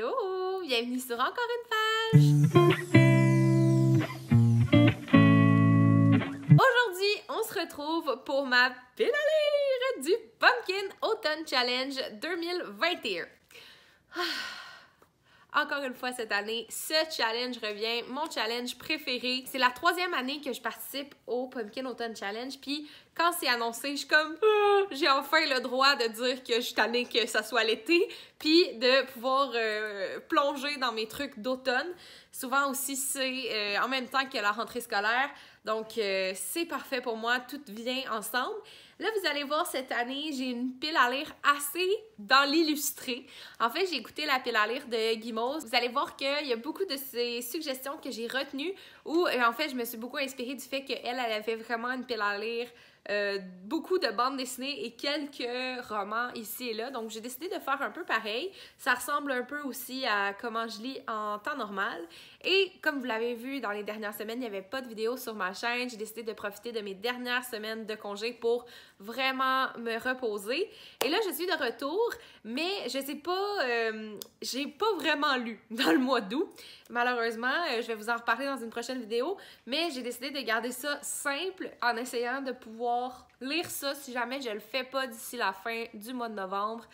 Hello! Bienvenue sur encore une page! Aujourd'hui, on se retrouve pour ma pile à lire du Pumpkin Autumn Challenge 2021. Encore une fois cette année, ce challenge revient, mon challenge préféré. C'est la 3e année que je participe au Pumpkin Autumn Challenge, puis quand c'est annoncé, je suis comme j'ai enfin le droit de dire que je suis tannée que ça soit l'été, puis de pouvoir plonger dans mes trucs d'automne. Souvent aussi, c'est en même temps que la rentrée scolaire, donc c'est parfait pour moi, tout vient ensemble. Là, vous allez voir, cette année, j'ai une pile à lire assez dans l'illustré. En fait, j'ai écouté la pile à lire de Guimauve. Vous allez voir qu'il y a beaucoup de ces suggestions que j'ai retenues où, en fait, je me suis beaucoup inspirée du fait qu'elle avait vraiment une pile à lire, beaucoup de bandes dessinées et quelques romans ici et là. Donc, j'ai décidé de faire un peu pareil. Ça ressemble un peu aussi à comment je lis en temps normal. Et comme vous l'avez vu dans les dernières semaines, il n'y avait pas de vidéo sur ma chaîne. J'ai décidé de profiter de mes dernières semaines de congé pour vraiment me reposer. Et là, je suis de retour, mais je sais pas, j'ai pas vraiment lu dans le mois d'août. Malheureusement, je vais vous en reparler dans une prochaine vidéo, mais j'ai décidé de garder ça simple en essayant de pouvoir lire ça si jamais je le fais pas d'ici la fin du mois de novembre.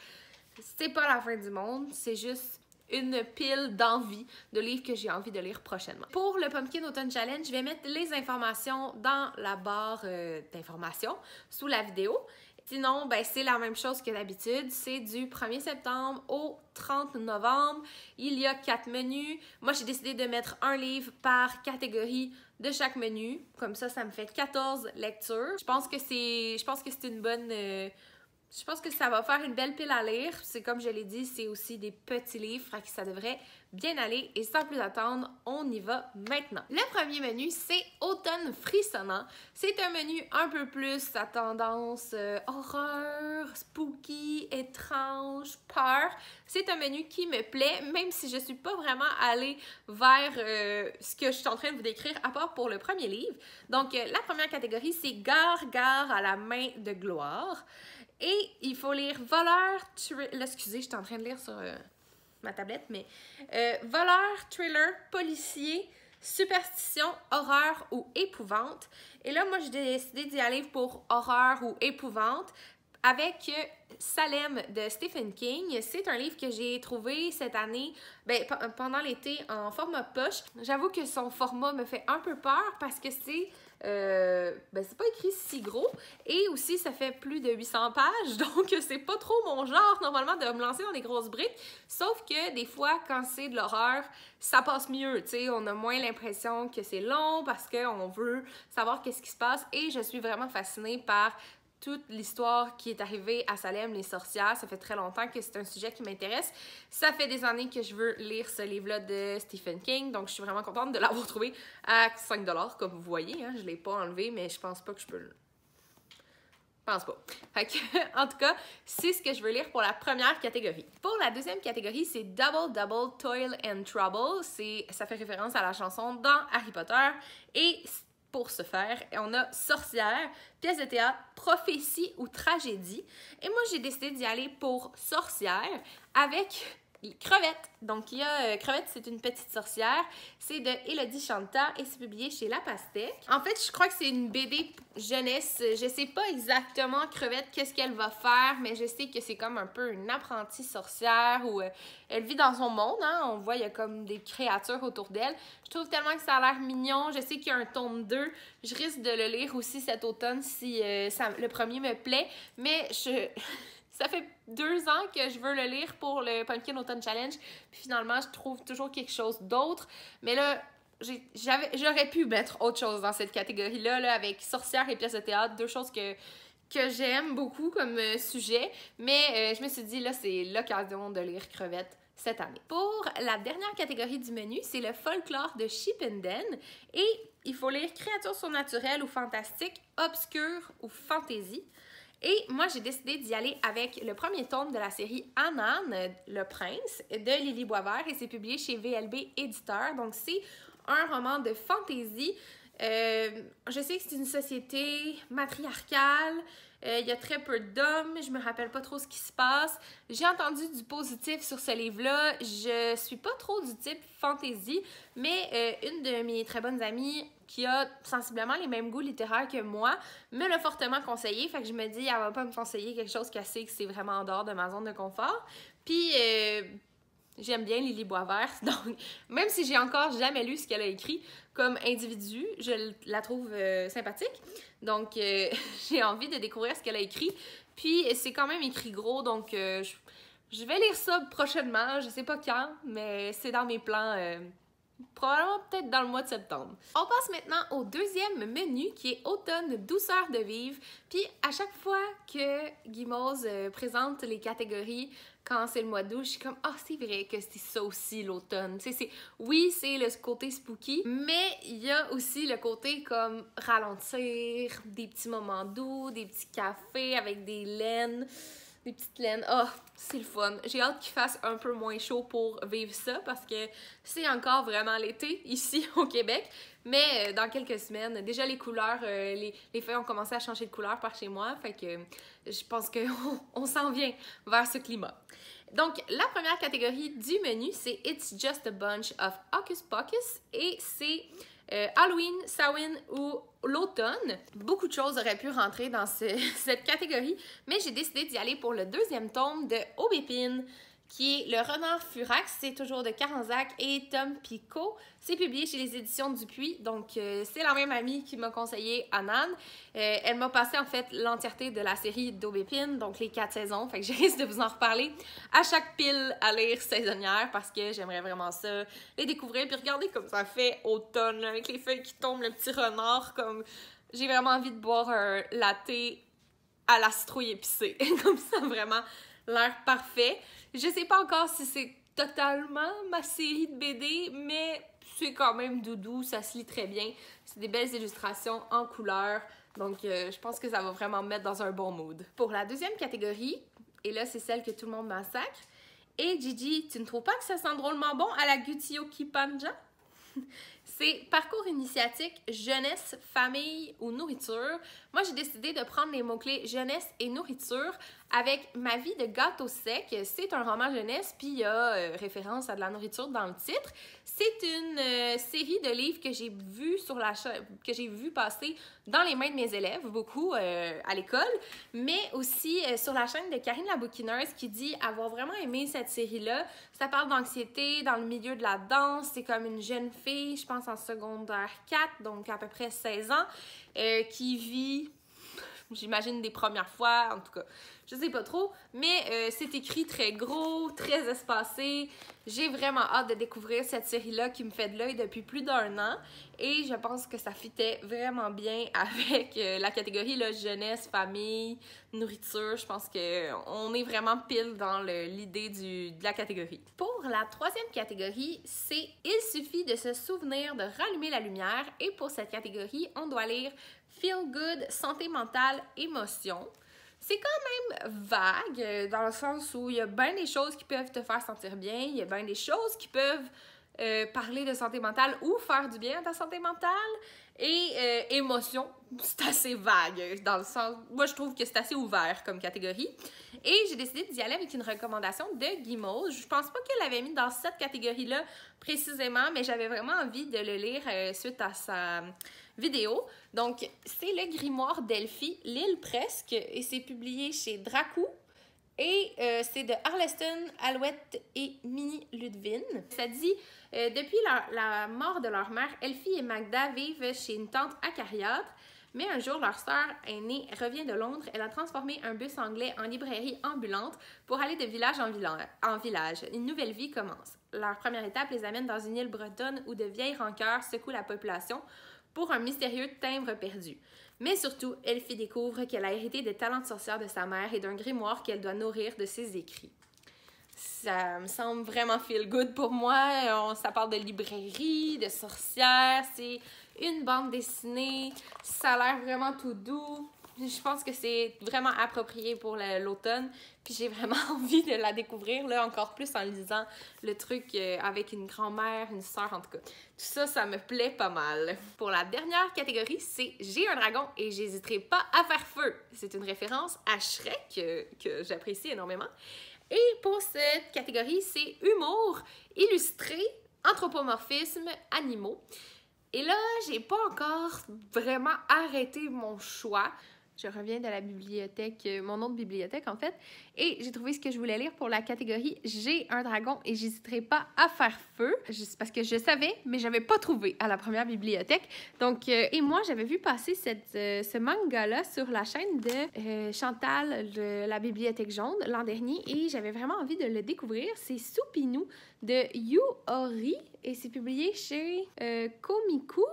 C'est pas la fin du monde, c'est juste une pile d'envie de livres que j'ai envie de lire prochainement. Pour le Pumpkin Autumn Challenge, je vais mettre les informations dans la barre d'informations sous la vidéo. Sinon, ben, c'est la même chose que d'habitude. C'est du 1er septembre au 30 novembre. Il y a 4 menus. Moi, j'ai décidé de mettre un livre par catégorie de chaque menu. Comme ça me fait 14 lectures. Je pense que c'est une bonne... je pense que ça va faire une belle pile à lire. C'est comme je l'ai dit, c'est aussi des petits livres, fait que ça devrait bien aller. Et sans plus attendre, on y va maintenant. Le premier menu, c'est Automne frissonnant. C'est un menu un peu plus à tendance horreur, spooky, étrange, peur. C'est un menu qui me plaît, même si je suis pas vraiment allée vers ce que je suis en train de vous décrire, à part pour le premier livre. Donc, la première catégorie, c'est Gare, gare à la main de gloire. Et il faut lire voleur, là, excusez, je suis en train de lire sur ma tablette, mais voleur, thriller, policier, superstition, horreur ou épouvante. Et là, moi, j'ai décidé d'y aller pour horreur ou épouvante avec Salem de Stephen King. C'est un livre que j'ai trouvé cette année, pendant l'été, en format poche. J'avoue que son format me fait un peu peur parce que c'est pas écrit si gros et aussi ça fait plus de 800 pages, donc c'est pas trop mon genre normalement de me lancer dans des grosses briques, sauf que des fois quand c'est de l'horreur ça passe mieux, tu sais, on a moins l'impression que c'est long parce qu'on veut savoir qu'est-ce qui se passe et je suis vraiment fascinée par toute l'histoire qui est arrivée à Salem, les sorcières. Ça fait très longtemps que c'est un sujet qui m'intéresse. Ça fait des années que je veux lire ce livre-là de Stephen King, donc je suis vraiment contente de l'avoir trouvé à 5 $, comme vous voyez. Hein. Je ne l'ai pas enlevé, mais je pense pas que je peux le... Je pense pas. Fait que, en tout cas, c'est ce que je veux lire pour la première catégorie. Pour la deuxième catégorie, c'est Double Double Toil and Trouble. Ça fait référence à la chanson dans Harry Potter. Et pour ce faire, on a Sorcière, pièce de théâtre, prophétie ou tragédie. Et moi, j'ai décidé d'y aller pour Sorcière avec Crevette. Donc, il y a Crevette, c'est une petite sorcière. C'est de Élodie Chanta et c'est publié chez La Pastèque. En fait, je crois que c'est une BD jeunesse. Je sais pas exactement Crevette, qu'est-ce qu'elle va faire, mais je sais que c'est comme un peu une apprentie sorcière où elle vit dans son monde. Hein? On voit, il y a comme des créatures autour d'elle. Je trouve tellement que ça a l'air mignon. Je sais qu'il y a un tome 2. Je risque de le lire aussi cet automne si le premier me plaît. Mais ça fait 2 ans que je veux le lire pour le Pumpkin Autumn Challenge. Puis finalement, je trouve toujours quelque chose d'autre. Mais là, j'aurais pu mettre autre chose dans cette catégorie-là, là, avec sorcière et pièce de théâtre. 2 choses que j'aime beaucoup comme sujet. Mais je me suis dit, là, c'est l'occasion de lire Crevette cette année. Pour la dernière catégorie du menu, c'est le folklore de Chippenden. Et il faut lire créatures surnaturelles ou fantastiques, obscures ou fantasy. Et moi, j'ai décidé d'y aller avec le premier tome de la série Anan, Le Prince, de Lily Boisvert, et c'est publié chez VLB Éditeur. Donc, c'est un roman de fantasy. Je sais que c'est une société matriarcale, Il y a très peu d'hommes, je me rappelle pas trop ce qui se passe. J'ai entendu du positif sur ce livre-là. Je suis pas trop du type fantasy, mais une de mes très bonnes amies qui a sensiblement les mêmes goûts littéraires que moi me l'a fortement conseillé. Fait que je me dis, elle va pas me conseiller quelque chose qu'elle sait que c'est vraiment en dehors de ma zone de confort. Puis j'aime bien Lily Boisvert, donc même si j'ai encore jamais lu ce qu'elle a écrit comme individu, je la trouve sympathique. Donc j'ai envie de découvrir ce qu'elle a écrit. Puis c'est quand même écrit gros, donc je vais lire ça prochainement. Je sais pas quand, mais c'est dans mes plans. Probablement peut-être dans le mois de septembre. On passe maintenant au deuxième menu qui est automne, douceur de vivre. Puis à chaque fois que Guimauve présente les catégories quand c'est le mois d'août, je suis comme « Ah, c'est vrai que c'est ça aussi l'automne. » Tu sais, oui, c'est le côté spooky, mais il y a aussi le côté comme ralentir, des petits moments doux, des petits cafés avec des laines. Des petites laines. Oh, c'est le fun. J'ai hâte qu'il fasse un peu moins chaud pour vivre ça parce que c'est encore vraiment l'été ici au Québec. Mais dans quelques semaines, déjà les couleurs, les feuilles ont commencé à changer de couleur par chez moi. Fait que je pense qu'on s'en vient vers ce climat. Donc, la première catégorie du menu, c'est It's Just a Bunch of Hocus Pocus et c'est Halloween, Samhain ou l'automne. Beaucoup de choses auraient pu rentrer dans cette catégorie, mais j'ai décidé d'y aller pour le deuxième tome de Aubépine, qui est Le Renard Furax. C'est toujours de Carenzac et Tom Picot. C'est publié chez les éditions Dupuis, donc c'est la même amie qui m'a conseillé Anan. Elle m'a passé en fait l'entièreté de la série d'Aubépine, donc les 4 saisons, fait que je risque de vous en reparler à chaque pile à lire saisonnière parce que j'aimerais vraiment ça, les découvrir, puis regardez comme ça fait automne, là, avec les feuilles qui tombent, le petit renard, comme j'ai vraiment envie de boire un latte à la citrouille épicée, comme ça vraiment l'air parfait. Je sais pas encore si c'est totalement ma série de BD, mais c'est quand même doudou, ça se lit très bien. C'est des belles illustrations en couleur, donc je pense que ça va vraiment me mettre dans un bon mood. Pour la deuxième catégorie, et là c'est celle que tout le monde massacre, et Gigi, tu ne trouves pas que ça sent drôlement bon à la Gutioki Panja? C'est parcours initiatique, jeunesse, famille ou nourriture. Moi, j'ai décidé de prendre les mots-clés jeunesse et nourriture avec Ma vie de gâteau sec. C'est un roman jeunesse, puis il y a référence à de la nourriture dans le titre. C'est une série de livres que j'ai vu sur la que j'ai vu passer dans les mains de mes élèves, beaucoup à l'école, mais aussi sur la chaîne de Karine la bouquineuse qui dit avoir vraiment aimé cette série-là. Ça parle d'anxiété dans le milieu de la danse. C'est comme une jeune fille, je pense en secondaire 4, donc à peu près 16 ans, qui vit, j'imagine, des premières fois, en tout cas, je sais pas trop, mais c'est écrit très gros, très espacé. J'ai vraiment hâte de découvrir cette série-là qui me fait de l'œil depuis plus d'1 an et je pense que ça fitait vraiment bien avec la catégorie là, jeunesse, famille, nourriture. Je pense qu'on est vraiment pile dans l'idée de la catégorie. Pour la troisième catégorie, c'est Il suffit de se souvenir de rallumer la lumière et pour cette catégorie, on doit lire Feel Good, santé mentale, émotion. C'est quand même vague dans le sens où il y a bien des choses qui peuvent te faire sentir bien, il y a bien des choses qui peuvent parler de santé mentale ou faire du bien à ta santé mentale. Et émotion, c'est assez vague dans le sens... Moi, je trouve que c'est assez ouvert comme catégorie. Et j'ai décidé d'y aller avec une recommandation de Guimauve. Je pense pas qu'elle l'avait mis dans cette catégorie-là précisément, mais j'avais vraiment envie de le lire suite à sa vidéo. Donc, c'est le grimoire d'Elphie, L'île presque, et c'est publié chez Dracou. Et c'est de Arleston, Alouette et Minnie Ludwin. Ça dit, depuis la mort de leur mère, Elphie et Magda vivent chez une tante acariâtre. Mais un jour, leur sœur aînée revient de Londres. Elle a transformé un bus anglais en librairie ambulante pour aller de village en village. Une nouvelle vie commence. Leur première étape les amène dans une île bretonne où de vieilles rancœurs secouent la population pour un mystérieux timbre perdu. Mais surtout, Elphie découvre qu'elle a hérité des talents de sorcière de sa mère et d'un grimoire qu'elle doit nourrir de ses écrits. Ça me semble vraiment feel good pour moi. Ça parle de librairie, de sorcière, c'est une bande dessinée, ça a l'air vraiment tout doux. Je pense que c'est vraiment approprié pour l'automne. Puis j'ai vraiment envie de la découvrir, là, encore plus en lisant le truc avec une grand-mère, une sœur, en tout cas. Tout ça, ça me plaît pas mal. Pour la dernière catégorie, c'est « J'ai un dragon et j'hésiterai pas à faire feu ». C'est une référence à Shrek que j'apprécie énormément. Et pour cette catégorie, c'est « Humour, illustré, anthropomorphisme, animaux ». Et là, j'ai pas encore vraiment arrêté mon choix. Je reviens de la bibliothèque, mon autre bibliothèque en fait, et j'ai trouvé ce que je voulais lire pour la catégorie « J'ai un dragon et j'hésiterai pas à faire feu ». C'est parce que je savais, mais j'avais pas trouvé à la première bibliothèque. Donc, et moi, j'avais vu passer ce manga-là sur la chaîne de Chantal, la Bibliothèque Jaune, l'an dernier, et j'avais vraiment envie de le découvrir. C'est Supinu de Yu Ori, et c'est publié chez Komiku.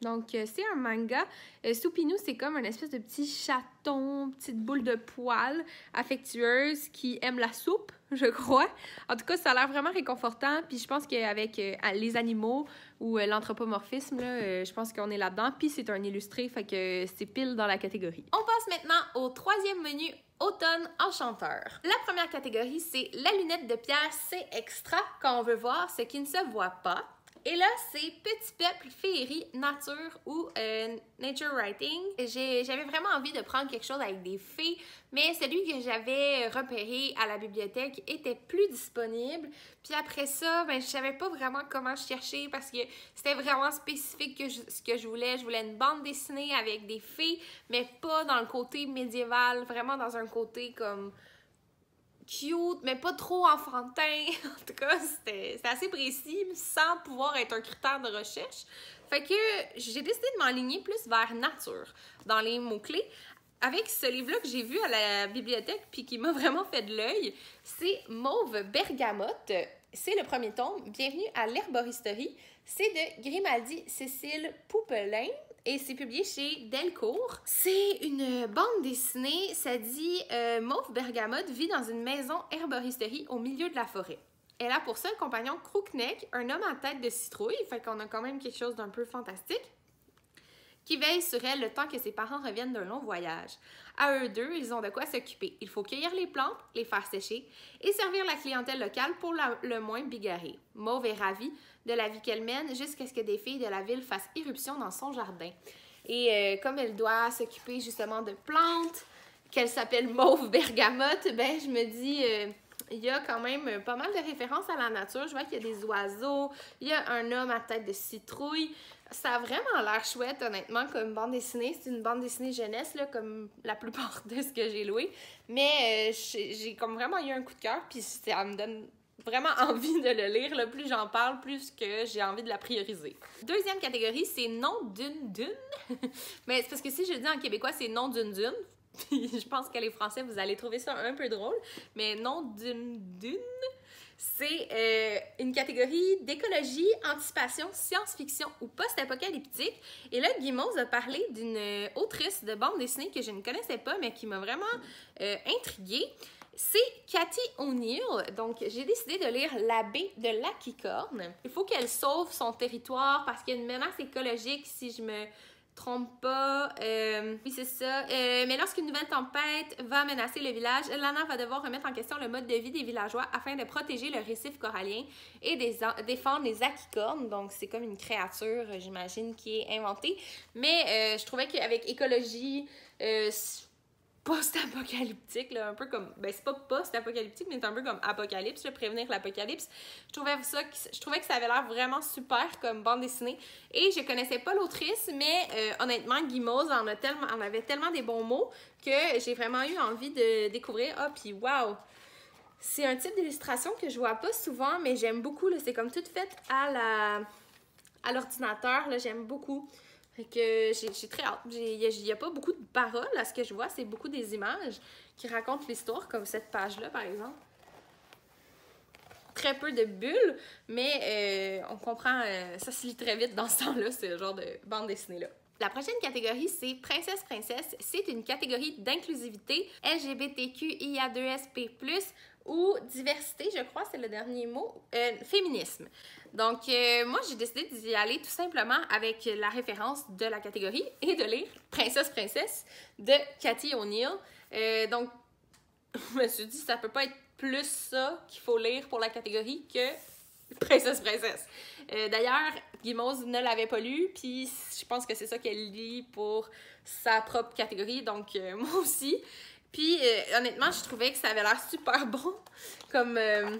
Donc, c'est un manga. Supinu, c'est comme un espèce de petit chaton, petite boule de poils affectueuse qui aime la soupe, je crois. En tout cas, ça a l'air vraiment réconfortant. Puis je pense qu'avec les animaux ou l'anthropomorphisme, là, je pense qu'on est là-dedans. Puis c'est un illustré, fait que c'est pile dans la catégorie. On passe maintenant au troisième menu automne enchanteur. La première catégorie, c'est la lunette de pierre, c'est extra quand on veut voir ce qui ne se voit pas. Et là, c'est Petit Peuple, Féerie, Nature ou Nature Writing. J'avais vraiment envie de prendre quelque chose avec des fées, mais celui que j'avais repéré à la bibliothèque était plus disponible. Puis après ça, ben, je savais pas vraiment comment chercher parce que c'était vraiment spécifique ce que je voulais. Je voulais une bande dessinée avec des fées, mais pas dans le côté médiéval, vraiment dans un côté comme cute, mais pas trop enfantin. En tout cas, c'était assez précis, sans pouvoir être un critère de recherche. Fait que j'ai décidé de m'aligner plus vers nature dans les mots-clés. Avec ce livre-là que j'ai vu à la bibliothèque puis qui m'a vraiment fait de l'œil, c'est Mauve Bergamote. C'est le premier tome. Bienvenue à l'herboristerie. C'est de Grimaldi Cécile Poupelin. Et c'est publié chez Delcourt. C'est une bande dessinée, ça dit Mauve Bergamote vit dans une maison herboristerie au milieu de la forêt. Elle a pour seul compagnon Crookneck, un homme à tête de citrouille, fait qu'on a quand même quelque chose d'un peu fantastique, qui veille sur elle le temps que ses parents reviennent d'un long voyage. À eux deux, ils ont de quoi s'occuper. Il faut cueillir les plantes, les faire sécher et servir la clientèle locale pour le moins bigarrée. Mauve est ravie de la vie qu'elle mène jusqu'à ce que des filles de la ville fassent irruption dans son jardin. Et comme elle doit s'occuper justement de plantes, qu'elle s'appelle Mauve Bergamote, ben je me dis... il y a quand même pas mal de références à la nature. Je vois qu'il y a des oiseaux, il y a un homme à tête de citrouille. Ça a vraiment l'air chouette, honnêtement, comme bande dessinée. C'est une bande dessinée jeunesse, là, comme la plupart de ce que j'ai loué. Mais j'ai comme vraiment eu un coup de cœur, puis ça me donne vraiment envie de le lire. Là. Plus j'en parle, plus que j'ai envie de la prioriser. Deuxième catégorie, c'est nom d'une dune. Mais c'est parce que si je le dis en québécois, c'est nom d'une dune. Puis je pense que les Français, vous allez trouver ça un peu drôle. Mais nom d'une dune, c'est une catégorie d'écologie, anticipation, science-fiction ou post-apocalyptique. Et là, Guimauve a parlé d'une autrice de bande dessinée que je ne connaissais pas, mais qui m'a vraiment intriguée. C'est Cathy O'Neill. Donc, j'ai décidé de lire L'abbé de l'Aquicorne. Il faut qu'elle sauve son territoire parce qu'il y a une menace écologique, si je me trompe pas. Oui, c'est ça. Mais lorsqu'une nouvelle tempête va menacer le village, Lana va devoir remettre en question le mode de vie des villageois afin de protéger le récif corallien et défendre les aquicornes. Donc, c'est comme une créature, j'imagine, qui est inventée. Mais je trouvais qu'avec écologie... post-apocalyptique, là, un peu comme... Ben, c'est pas post-apocalyptique, mais c'est un peu comme apocalypse, là, prévenir l'apocalypse. Je trouvais que ça avait l'air vraiment super comme bande dessinée. Et je connaissais pas l'autrice, mais honnêtement, Guimauve en avait tellement des bons mots que j'ai vraiment eu envie de découvrir. Ah, puis wow! C'est un type d'illustration que je vois pas souvent, mais j'aime beaucoup. C'est comme tout fait à l'ordinateur. J'aime beaucoup. Fait que j'ai très hâte. Il n'y a pas beaucoup de paroles à ce que je vois, c'est beaucoup des images qui racontent l'histoire, comme cette page-là, par exemple. Très peu de bulles, mais on comprend, ça se lit très vite dans ce temps-là, ce genre de bande dessinée-là. La prochaine catégorie, c'est Princesse. C'est une catégorie d'inclusivité LGBTQIA2SP+, ou diversité, je crois, c'est le dernier mot, féminisme. Donc, moi, j'ai décidé d'y aller tout simplement avec la référence de la catégorie et de lire Princesse de Cathy O'Neil. Donc, je me suis dit, ça peut pas être plus ça qu'il faut lire pour la catégorie que Princesse. D'ailleurs, Guimauve ne l'avait pas lu, puis je pense que c'est ça qu'elle lit pour sa propre catégorie, donc moi aussi. Puis honnêtement, je trouvais que ça avait l'air super bon, ça avait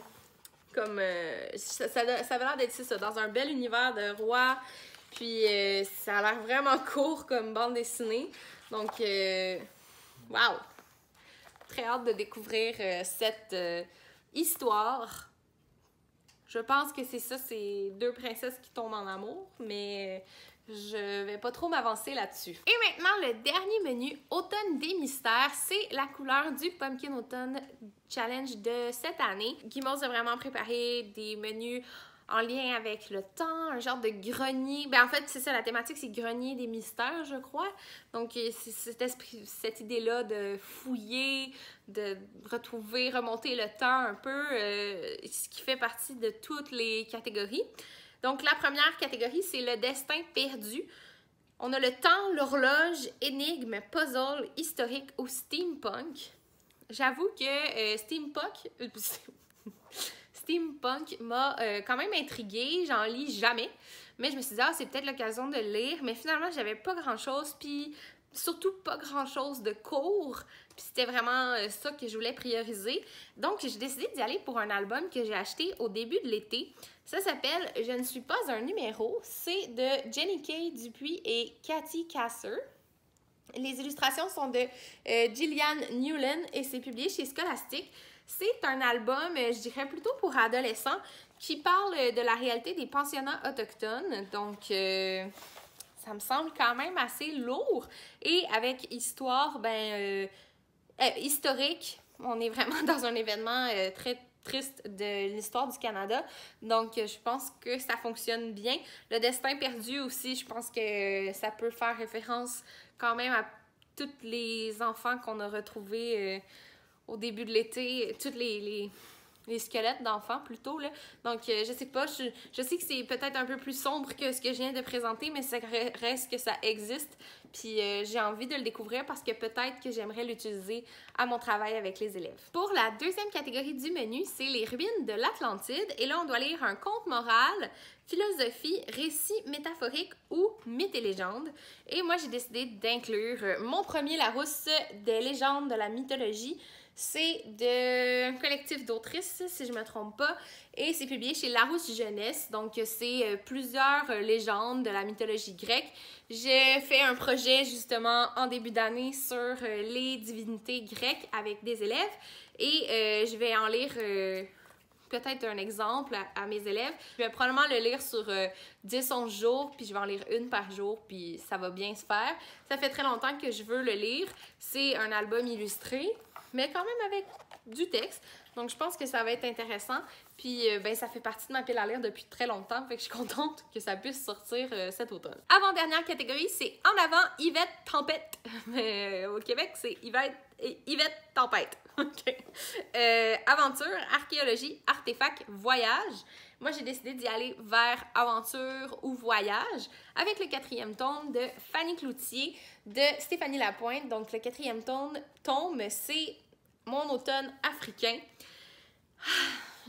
l'air d'être ça, dans un bel univers de roi, puis ça a l'air vraiment court comme bande dessinée, donc wow! Très hâte de découvrir cette histoire. Je pense que c'est ça, c'est deux princesses qui tombent en amour, mais je vais pas trop m'avancer là-dessus. Et maintenant, le dernier menu, Automne des mystères, c'est la couleur du Pumpkin Autumn Challenge de cette année. Guimauve a vraiment préparé des menus en lien avec le temps, un genre de grenier. Ben en fait, c'est ça, la thématique, c'est grenier des mystères, je crois. Donc, c'est cette idée-là de fouiller, de retrouver, remonter le temps un peu, ce qui fait partie de toutes les catégories. Donc, la première catégorie, c'est le destin perdu. On a le temps, l'horloge, énigme, puzzle, historique ou steampunk. J'avoue que Steampunk m'a quand même intriguée, j'en lis jamais, mais je me suis dit, ah, c'est peut-être l'occasion de le lire, mais finalement, j'avais pas grand-chose, puis surtout pas grand-chose de court, puis c'était vraiment ça que je voulais prioriser. Donc, j'ai décidé d'y aller pour un album que j'ai acheté au début de l'été. Ça s'appelle « Je ne suis pas un numéro », c'est de Jenny Kay Dupuis et Cathy Kasser. Les illustrations sont de Gillian Newland et c'est publié chez Scholastic. C'est un album, je dirais plutôt pour adolescents, qui parle de la réalité des pensionnats autochtones. Donc, ça me semble quand même assez lourd. Et avec histoire, historique, on est vraiment dans un événement très triste de l'histoire du Canada. Donc, je pense que ça fonctionne bien. Le destin perdu aussi, je pense que ça peut faire référence quand même à tous les enfants qu'on a retrouvés au début de l'été, tous les squelettes d'enfants plutôt, là. Donc, je sais pas, je sais que c'est peut-être un peu plus sombre que ce que je viens de présenter, mais ça reste que ça existe. Puis j'ai envie de le découvrir parce que peut-être que j'aimerais l'utiliser à mon travail avec les élèves. Pour la deuxième catégorie du menu, c'est les ruines de l'Atlantide. Et là, on doit lire un conte moral, philosophie, récit métaphorique ou mythe et légende. Et moi, j'ai décidé d'inclure mon premier Larousse des légendes de la mythologie. C'est de un collectif d'autrices, si je ne me trompe pas, et c'est publié chez Larousse Jeunesse. Donc, c'est plusieurs légendes de la mythologie grecque. J'ai fait un projet, justement, en début d'année sur les divinités grecques avec des élèves et je vais en lire peut-être un exemple à mes élèves. Je vais probablement le lire sur 10-11 jours, puis je vais en lire une par jour, puis ça va bien se faire. Ça fait très longtemps que je veux le lire. C'est un album illustré, mais quand même avec du texte. Donc, je pense que ça va être intéressant. Puis, ça fait partie de ma pile à lire depuis très longtemps. Fait que je suis contente que ça puisse sortir cet automne. Avant-dernière catégorie, c'est En avant, Yvette Tempête. Au Québec, c'est Yvette Tempête. OK. Aventure, archéologie, artefact, voyage. Moi, j'ai décidé d'y aller vers aventure ou voyage avec le 4e tome de Fanny Cloutier de Stéphanie Lapointe. Donc, le 4e tome, c'est Mon automne africain.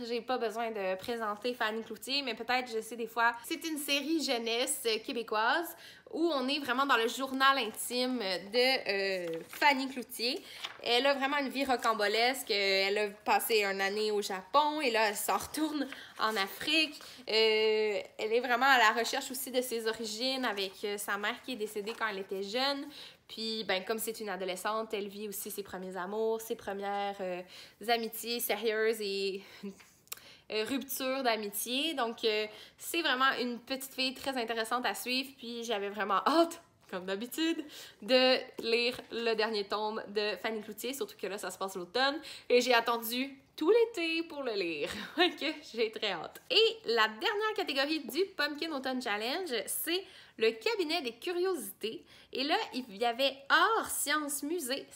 J'ai pas besoin de présenter Fanny Cloutier, mais peut-être, je sais des fois, c'est une série jeunesse québécoise où on est vraiment dans le journal intime de Fanny Cloutier. Elle a vraiment une vie rocambolesque. Elle a passé une année au Japon et là, elle s'en retourne en Afrique. Elle est vraiment à la recherche aussi de ses origines avec sa mère qui est décédée quand elle était jeune. Puis, comme c'est une adolescente, elle vit aussi ses premiers amours, ses premières amitiés sérieuses et ruptures d'amitié. Donc, c'est vraiment une petite fille très intéressante à suivre. Puis, j'avais vraiment hâte, comme d'habitude, de lire le dernier tome de Fanny Cloutier, surtout que là, ça se passe l'automne. Et j'ai attendu tout l'été pour le lire. Ok, j'ai très hâte. Et la dernière catégorie du Pumpkin Autumn Challenge, c'est le cabinet des curiosités. Et là, il y avait art, sciences, musée,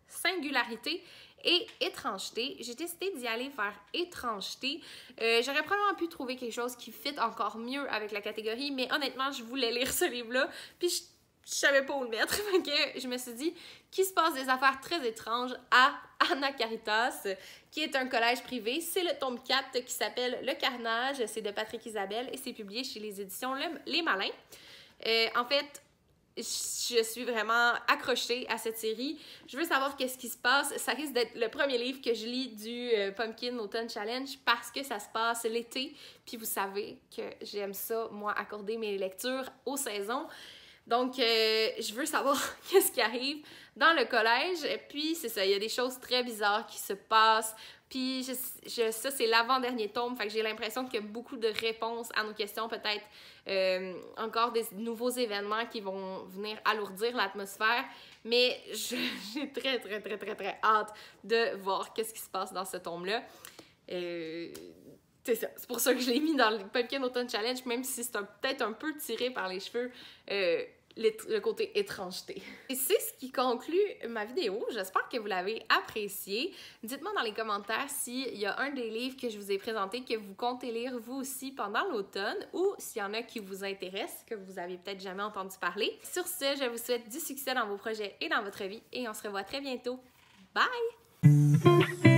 singularité et étrangeté. J'ai décidé d'y aller vers étrangeté. J'aurais probablement pu trouver quelque chose qui fit encore mieux avec la catégorie, mais honnêtement, je voulais lire ce livre-là, puis je savais pas où le mettre. Donc, je me suis dit qu'il se passe des affaires très étranges à Anna Caritas, qui est un collège privé. C'est le tome 4 qui s'appelle Le Carnage. C'est de Patrick Isabelle et c'est publié chez les éditions Les Malins. En fait, je suis vraiment accrochée à cette série. Je veux savoir qu'est-ce qui se passe. Ça risque d'être le premier livre que je lis du Pumpkin Autumn Challenge parce que ça se passe l'été. Puis vous savez que j'aime ça, moi, accorder mes lectures aux saisons. Donc, je veux savoir qu'est-ce qui arrive dans le collège. Puis, c'est ça, il y a des choses très bizarres qui se passent. Puis, ça, c'est l'avant-dernier tome. Fait que j'ai l'impression qu'il y a beaucoup de réponses à nos questions. Peut-être encore des nouveaux événements qui vont venir alourdir l'atmosphère. Mais j'ai très, très, très, très, très hâte de voir qu'est-ce qui se passe dans ce tome-là. C'est ça. C'est pour ça que je l'ai mis dans le Pumpkin Autumn Challenge, même si c'est peut-être un peu tiré par les cheveux. Le côté étrangeté. Et c'est ce qui conclut ma vidéo. J'espère que vous l'avez apprécié. Dites-moi dans les commentaires s'il y a un des livres que je vous ai présenté que vous comptez lire vous aussi pendant l'automne ou s'il y en a qui vous intéressent, que vous avez peut-être jamais entendu parler. Sur ce, je vous souhaite du succès dans vos projets et dans votre vie et on se revoit très bientôt. Bye!